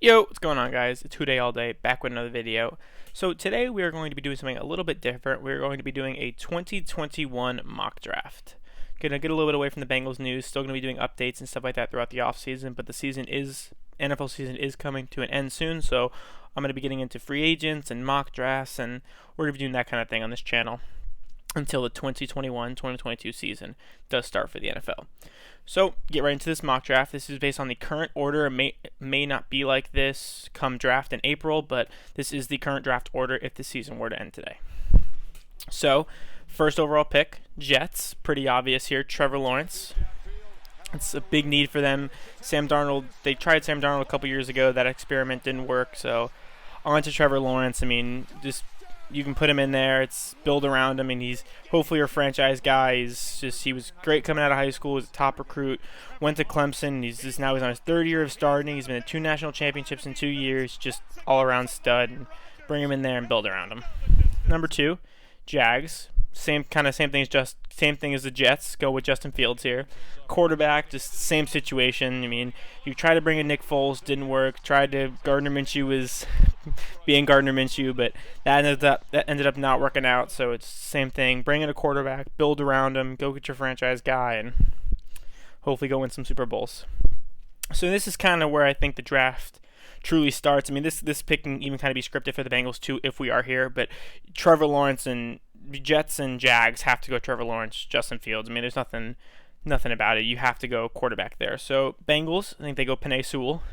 Yo, what's going on, guys? It's Who Day All Day, back with another video. So today we are going to be doing something a little bit different. We're going to be doing a 2021 mock draft. Gonna get a little bit away from the Bengals news. Still gonna be doing updates and stuff like that throughout the off season, but the NFL season is coming to an end soon. So I'm gonna be getting into free agents and mock drafts, and we're gonna be doing that kind of thing on this channel until the 2021-2022 season does start for the NFL. So get right into this mock draft. This is based on the current order. It may not be like this come draft in April, but this is the current draft order if the season were to end today. So first overall pick, Jets. Pretty obvious here, Trevor Lawrence. It's a big need for them. Sam Darnold, they tried Sam Darnold a couple years ago. That experiment didn't work, so on to Trevor Lawrence. I mean, just you can put him in there. It's build around him, and he's hopefully your franchise guy. He was great coming out of high school. Was a top recruit. Went to Clemson. He's on his third year of starting. He's been in 2 national championships in 2 years. Just all around stud. And bring him in there and build around him. Number 2, Jags. Same thing as the Jets. Go with Justin Fields here. Quarterback, just same situation. I mean, you tried to bring in Nick Foles, didn't work. Gardner Minshew was being Gardner Minshew, but that ended up not working out. So it's same thing. Bring in a quarterback, build around him, go get your franchise guy, and hopefully go win some Super Bowls. So this is kind of where I think the draft truly starts. I mean, this pick can even kind of be scripted for the Bengals too if we are here, but Trevor Lawrence and Jets and Jags have to go Trevor Lawrence, Justin Fields. I mean, there's nothing about it. You have to go quarterback there. So Bengals, I think they go Penei Sewell.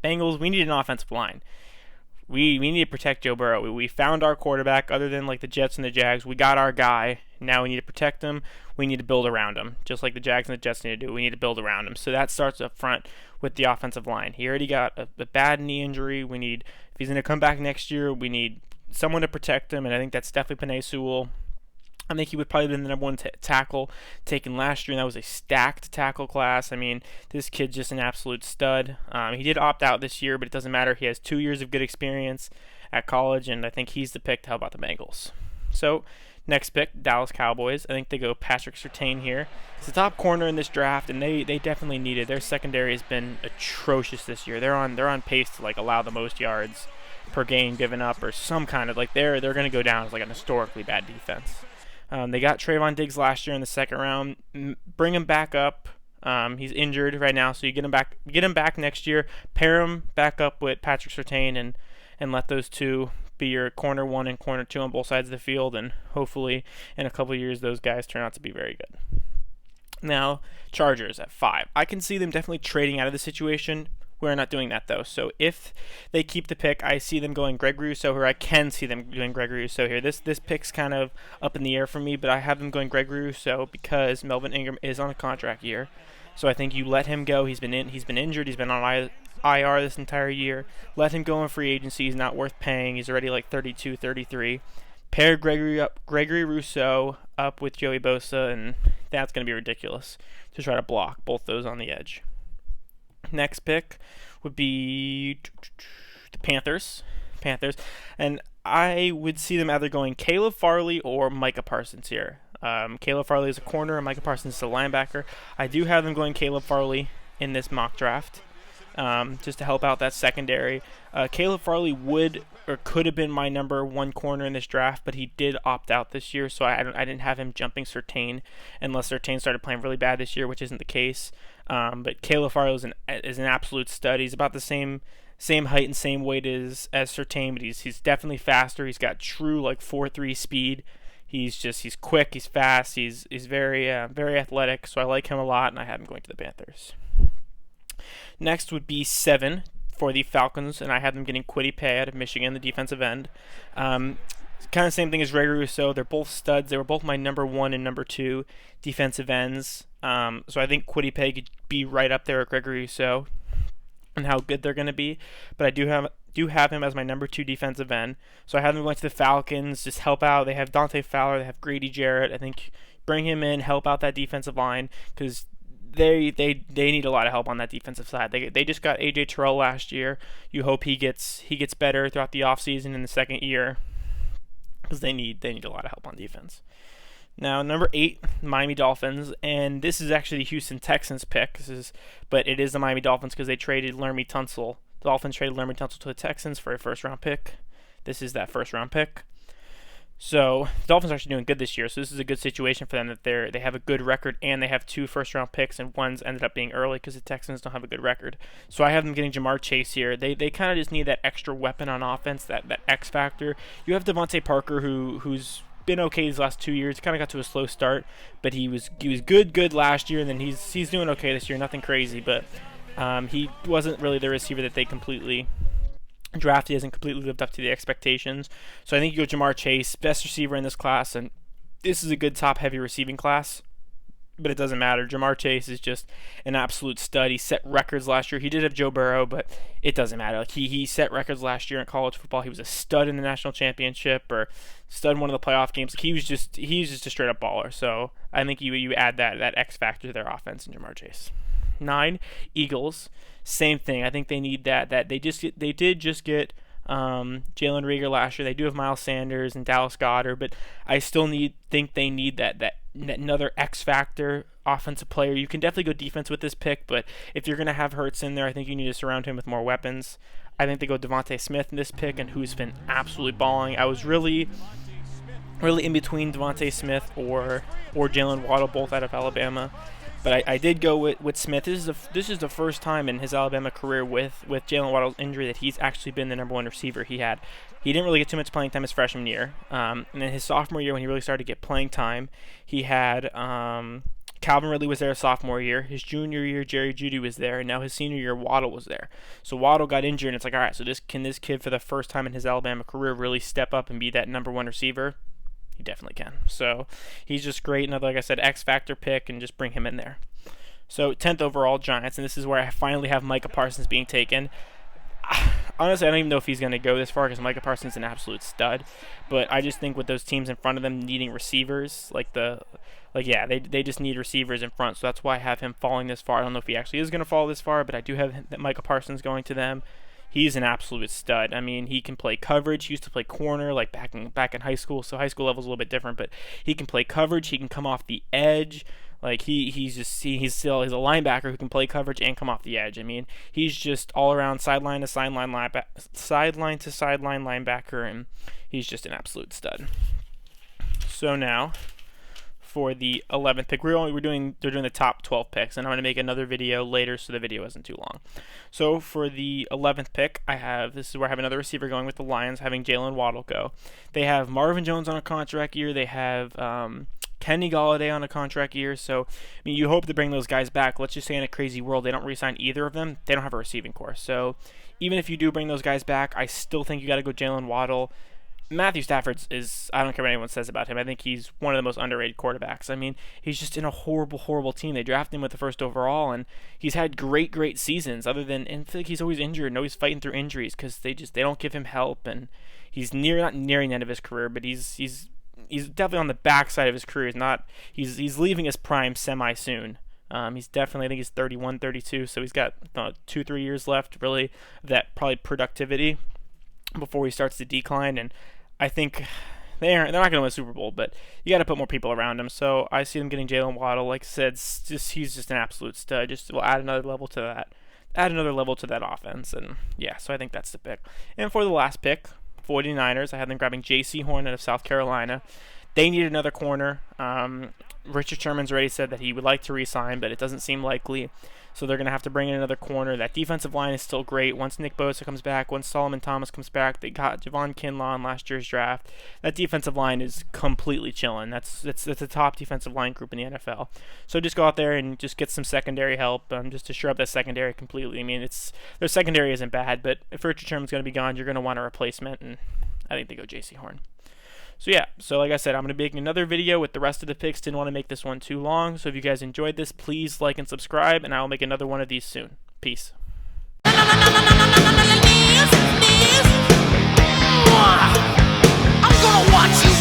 Bengals, we need an offensive line. We need to protect Joe Burrow. We found our quarterback. Other than like the Jets and the Jags, we got our guy. Now we need to protect him. We need to build around him, just like the Jags and the Jets need to do. We need to build around him. So that starts up front with the offensive line. He already got a bad knee injury. If he's going to come back next year, we need someone to protect him, and I think that's definitely Penei Sewell. I think he would probably have been the number 1 tackle taken last year, and that was a stacked tackle class. I mean, this kid's just an absolute stud. He did opt out this year, but it doesn't matter. He has 2 years of good experience at college, and I think he's the pick to help out the Bengals. So next pick, Dallas Cowboys. I think they go Patrick Surtain here. He's the top corner in this draft, and they definitely need it. Their secondary has been atrocious this year. They're on pace to like allow the most yards per game given up, or some kind of like they're going to go down as like an historically bad defense. They got Trayvon Diggs last year in the second round. Bring him back up. He's injured right now, so you get him back next year. Pair him back up with Patrick Surtain and let those two be your corner 1 and corner 2 on both sides of the field, and hopefully in a couple of years those guys turn out to be very good. Now, Chargers at 5. I can see them definitely trading out of the situation. We're not doing that, though. So if they keep the pick, I see them going Greg Rousseau here. I can see them doing Greg Rousseau here. This pick's kind of up in the air for me, but I have them going Greg Rousseau because Melvin Ingram is on a contract year. So I think you let him go. He's been injured. He's been on IR this entire year. Let him go in free agency. He's not worth paying. He's already like 32, 33. Pair Gregory Rousseau up with Joey Bosa, and that's going to be ridiculous to try to block both those on the edge. Next pick would be the Panthers, and I would see them either going Caleb Farley or Micah Parsons here. Caleb Farley is a corner, and Micah Parsons is a linebacker. I do have them going Caleb Farley in this mock draft, just to help out that secondary. Caleb Farley would or could have been my number 1 corner in this draft, but he did opt out this year, so I didn't have him jumping Surtain unless Surtain started playing really bad this year, which isn't the case. But Caleb Farley is an absolute stud. He's about the same height and same weight as Surtain, but he's definitely faster. He's got true like 4.3 speed. He's quick. He's fast. He's very athletic. So I like him a lot, and I have him going to the Panthers. Next would be 7 for the Falcons, and I had them getting Kwity Paye out of Michigan, the defensive end. Kind of same thing as Gregory Rousseau. They're both studs. They were both my number 1 and number 2 defensive ends. So I think Kwity Paye could be right up there with Gregory Rousseau and how good they're going to be. But I do have him as my number 2 defensive end. So I have them going to the Falcons, just help out. They have Dante Fowler. They have Grady Jarrett. I think bring him in, help out that defensive line, because they need a lot of help on that defensive side. They just got AJ Terrell last year. You hope he gets better throughout the offseason in the second year, because they need a lot of help on defense. Now, number 8, Miami Dolphins, and this is actually the Houston Texans pick. But it is the Miami Dolphins because they traded Laremy Tunsil The Dolphins traded Laremy Tunsil to the Texans for a first-round pick. This is that first-round pick. So the Dolphins are actually doing good this year, so this is a good situation for them that they have a good record and they have 2 first-round picks, and one's ended up being early because the Texans don't have a good record. So I have them getting Jamar Chase here. They kind of just need that extra weapon on offense, that X factor. You have Devontae Parker who's been okay these last 2 years. Kind of got to a slow start, but he was good last year, and then he's doing okay this year. Nothing crazy, but he wasn't really the receiver that they completely drafted. Hasn't completely lived up to the expectations. So I think you go Jamar Chase, best receiver in this class, and this is a good top-heavy receiving class. But it doesn't matter. Jamar Chase is just an absolute stud. He set records last year. He did have Joe Burrow, but it doesn't matter. Like he set records last year in college football. He was a stud in the national championship or stud in one of the playoff games. Like he was just a straight up baller. So I think you add that X factor to their offense in Jamar Chase. 9, Eagles. Same thing. I think they need that. They did just get Jalen Reagor last year. They do have Miles Sanders and Dallas Goedert, but I still think they need that another X factor offensive player. You can definitely go defense with this pick, but if you're going to have Hurts in there, I think you need to surround him with more weapons. I think they go Devontae Smith in this pick, and who's been absolutely balling. I was really in between Devontae Smith or Jalen Waddle, both out of Alabama. But I did go with Smith. This is the first time in his Alabama career with Jalen Waddle's injury that he's actually been the number 1 receiver. He didn't really get too much playing time his freshman year. And then his sophomore year, when he really started to get playing time, he had Calvin Ridley was there sophomore year. His junior year, Jerry Jeudy was there. And now his senior year, Waddle was there. So Waddle got injured, and it's like, all right, so can this kid for the first time in his Alabama career really step up and be that number 1 receiver? He definitely can. So he's just great. Another, like I said, X factor pick, and just bring him in there. So 10th overall, Giants, and this is where I finally have Micah Parsons being taken. Honestly, I don't even know if he's going to go this far because Micah Parsons is an absolute stud. But I just think with those teams in front of them needing receivers, they just need receivers in front. So that's why I have him falling this far. I don't know if he actually is going to fall this far, but I do have Micah Parsons going to them. He's an absolute stud. I mean, he can play coverage. He used to play corner like back in high school. So high school level is a little bit different, but he can play coverage. He can come off the edge. Like he's a linebacker who can play coverage and come off the edge. I mean, he's just all around sideline to sideline linebacker, and he's just an absolute stud. So now, for the 11th pick, they're doing the top 12 picks, and I'm going to make another video later so the video isn't too long. So for the 11th pick, this is where I have another receiver going with the Lions, having Jalen Waddle go. They have Marvin Jones on a contract year. They have Kenny Golladay on a contract year. So I mean, you hope to bring those guys back. Let's just say in a crazy world they don't re-sign either of them. They don't have a receiving core. So even if you do bring those guys back, I still think you got to go Jalen Waddle. Matthew Stafford I don't care what anyone says about him. I think he's one of the most underrated quarterbacks. I mean, he's just in a horrible team. They drafted him with the first overall, and he's had great seasons. And I feel like he's always injured. No, he's fighting through injuries because they don't give him help, and he's not nearing the end of his career, but he's definitely on the backside of his career. He's leaving his prime semi soon. He's definitely, I think he's 31, 32, so he's got 2-3 years left, really, of that probably productivity before he starts to decline. And I think they're not going to win a Super Bowl, but you got to put more people around him. So I see them getting Jalen Waddle. Like I said, he's just an absolute stud. Just will add another level to that. Add another level to that offense. And yeah, so I think that's the pick. And for the last pick, 49ers, I have them grabbing J.C. Horn out of South Carolina. They need another corner. Richard Sherman's already said that he would like to re-sign, but it doesn't seem likely. So they're going to have to bring in another corner. That defensive line is still great. Once Nick Bosa comes back, once Solomon Thomas comes back, they got Javon Kinlaw in last year's draft. That defensive line is completely chilling. That's a top defensive line group in the NFL. So just go out there and just get some secondary help, just to shore up that secondary completely. I mean, their secondary isn't bad, but if Richard Sherman's going to be gone, you're going to want a replacement, and I think they go J.C. Horn. So yeah, so like I said, I'm going to be making another video with the rest of the picks. Didn't want to make this one too long. So if you guys enjoyed this, please like and subscribe, and I will make another one of these soon. Peace. I'm gonna watch you